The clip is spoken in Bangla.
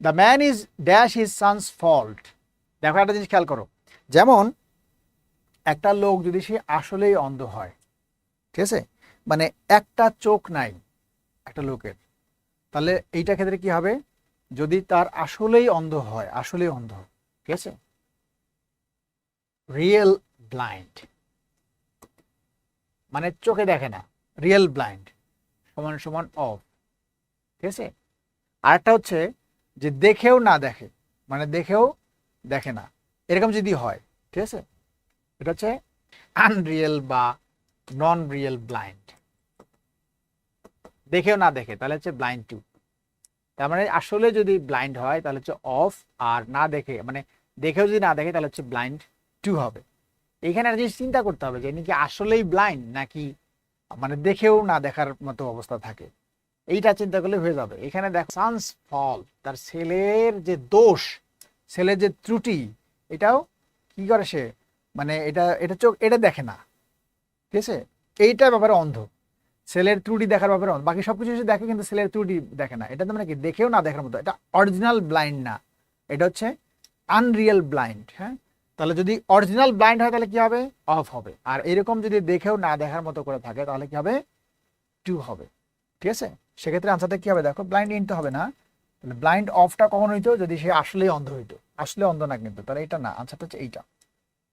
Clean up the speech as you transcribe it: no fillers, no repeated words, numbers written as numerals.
The man is dash his son's fault. দেখো একটা জিনিস খেয়াল করো, যেমন একটা লোক যদি সে আসলেই অন্ধ হয়, ঠিক আছে, মানে একটা চোখ নাই একটা লোকের, তাহলে এইটা ক্ষেত্রে কি হবে, যদি তার আসলেই অন্ধ হয়, আসলেই অন্ধ, ঠিক আছে, রিয়েল ব্লাইন্ড, মানে চোখে দেখে না, রিয়েল ব্লাইন্ড সমান সমান অফ, ঠিক আছে। আরেকটা হচ্ছে যে দেখেও না দেখে, মানে দেখেও দেখে না, এরকম যদি হয়, ঠিক আছে, এটা হচ্ছে আনরিয়েল বা নন রিয়েল ব্লাইন্ড। দেখেও না দেখে তাহলে হচ্ছে ব্লাইন্ড টু। তার মানে আসলে যদি ব্লাইন্ড হয় তাহলে হচ্ছে অফ, আর না দেখে মানে দেখেও যদি না দেখে তাহলে হচ্ছে ব্লাইন্ড টু হবে। এইখানে একটা জিনিস চিন্তা করতে হবে যে ইনি কি আসলেই ব্লাইন্ড নাকি মানে দেখেও না দেখার মতো অবস্থা থাকে, এইটা চিন্তা করলে হয়ে যাবে। এখানে দেখ সানস ফল, তার ছেলের যে দোষ, ছেলের যে ত্রুটি, এটাও কি করে সে, মানে এটা এটা চোখ এটা দেখে না, ঠিক আছে, এইটার ব্যাপারে অন্ধ। ছেলের ত্রুটি দেখার ব্যাপারে অন্ধ, বাকি সবকিছু সে দেখে কিন্তু ছেলের ত্রুটি দেখে না, এটা তো মানে কি দেখেও না দেখার মতো, এটা অরিজিনাল ব্লাইন্ড না, এটা হচ্ছে আনরিয়েল ব্লাইন্ড। হ্যাঁ, তাহলে যদি অরিজিনাল ব্লাইন্ড হয় তাহলে কি হবে, অফ হবে, আর এরকম যদি দেখেও না দেখার মতো করে থাকে তাহলে কি হবে, টু হবে, ঠিক আছে। সেক্ষেত্রে আনসারটা কি হবে দেখো, ব্লাইন্ড ইন তো হবে না, তাহলে ব্লাইন্ড অফটা কখন হইতো, যদি সে আসলেই অন্ধ হইতো, আসলে অন্ধ না কিন্তু, তাহলে এটা না, আনসারটা হচ্ছে এইটা।